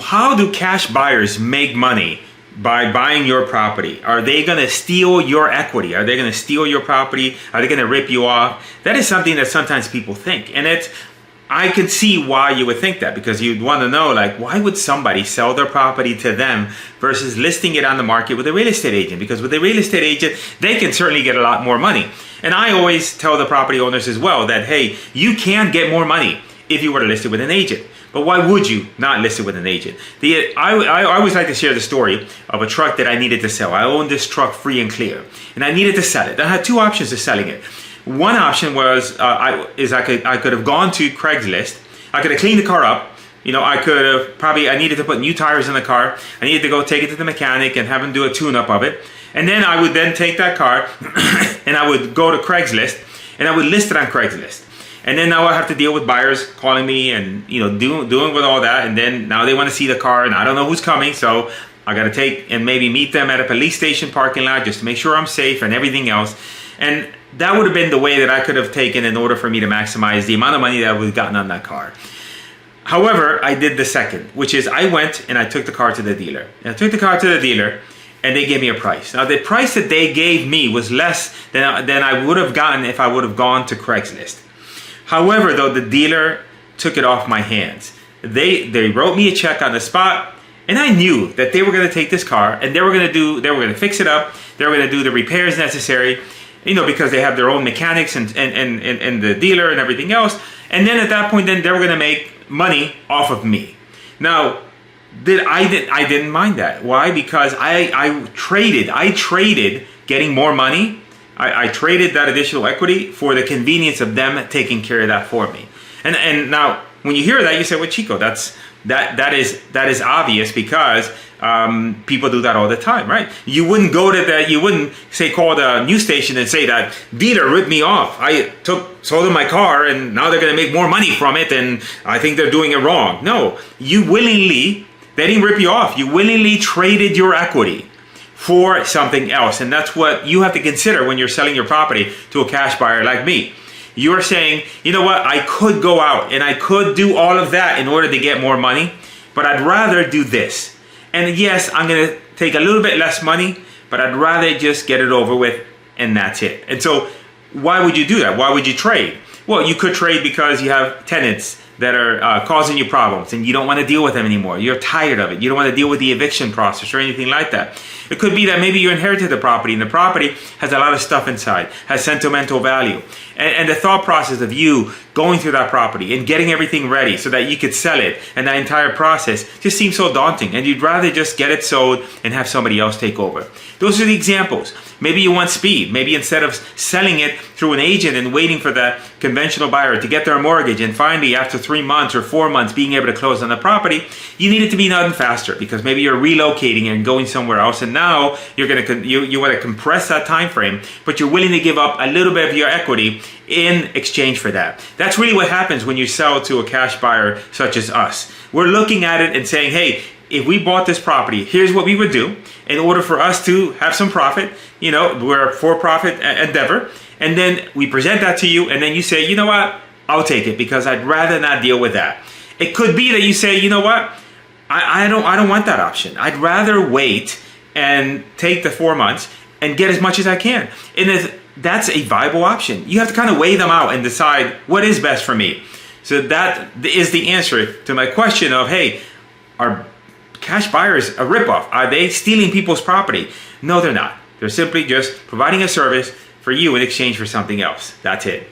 How do cash buyers make money by buying your property? Are they going to steal your equity? Are they going to steal your property? Are they going to rip you off? That is something that sometimes people think. And I can see why you would think that, because you'd want to know, like, why would somebody sell their property to them versus listing it on the market with a real estate agent? Because with a real estate agent, they can certainly get a lot more money. And I always tell the property owners as well that, hey, you can get more money if you were to list it with an agent. But why would you not list it with an agent? I always like to share the story of a truck that I needed to sell. I owned this truck free and clear, and I needed to sell it. I had two options of selling it. One option was I could have gone to Craigslist. I could have cleaned the car up. You know, I needed to put new tires in the car. I needed to go take it to the mechanic and have him do a tune-up of it. And then I would then take that car and I would go to Craigslist and I would list it on Craigslist. And then now I have to deal with buyers calling me and, you know, doing with all that. And then now they want to see the car and I don't know who's coming. So I got to take and maybe meet them at a police station parking lot just to make sure I'm safe and everything else. And that would have been the way that I could have taken in order for me to maximize the amount of money that I would have gotten on that car. However, I did the second, which is I went and I took the car to the dealer. And I took the car to the dealer and they gave me a price. Now the price that they gave me was less than I would have gotten if I would have gone to Craigslist. However, though, the dealer took it off my hands. They wrote me a check on the spot, and I knew that they were going to take this car and they were going to fix it up. They were going to do the repairs necessary, you know, because they have their own mechanics and the dealer and everything else. And then at that point, then they were going to make money off of me. Now, I didn't mind that. Why? Because I traded getting more money. I traded that additional equity for the convenience of them taking care of that for me. And now when you hear that, you say, well, Chico, that is obvious, because people do that all the time, right? You wouldn't call the news station and say that dealer ripped me off. I sold them my car and now they're going to make more money from it and I think they're doing it wrong. No, they didn't rip you off. You willingly traded your equity for something else. And that's what you have to consider when you're selling your property to a cash buyer like me. You're saying, you know what, I could go out and I could do all of that in order to get more money, but I'd rather do this. And yes, I'm going to take a little bit less money, but I'd rather just get it over with and that's it. And so why would you do that? Why would you trade? Well, you could trade because you have tenants that are causing you problems and you don't want to deal with them anymore. You're tired of it. You don't want to deal with the eviction process or anything like that. It could be that maybe you inherited the property and the property has a lot of stuff inside, has sentimental value. And the thought process of you going through that property and getting everything ready so that you could sell it, and that entire process just seems so daunting, and you'd rather just get it sold and have somebody else take over. Those are the examples. Maybe you want speed. Maybe instead of selling it through an agent and waiting for the conventional buyer to get their mortgage and finally after 3 months or 4 months being able to close on the property, you need it to be done faster because maybe you're relocating and going somewhere else, and now you want to compress that time frame, but you're willing to give up a little bit of your equity in exchange for that. That's really what happens when you sell to a cash buyer such as us. We're looking at it and saying, hey, if we bought this property, here's what we would do in order for us to have some profit. You know, we're a for-profit endeavor. And then we present that to you, and then you say, you know what, I'll take it because I'd rather not deal with that. It could be that you say, you know what, I don't want that option. I'd rather wait and take the 4 months and get as much as I can. And that's a viable option. You have to kind of weigh them out and decide what is best for me. So that is the answer to my question of, hey, are cash buyers a ripoff? Are they stealing people's property? No, they're not. They're simply just providing a service for you in exchange for something else. That's it.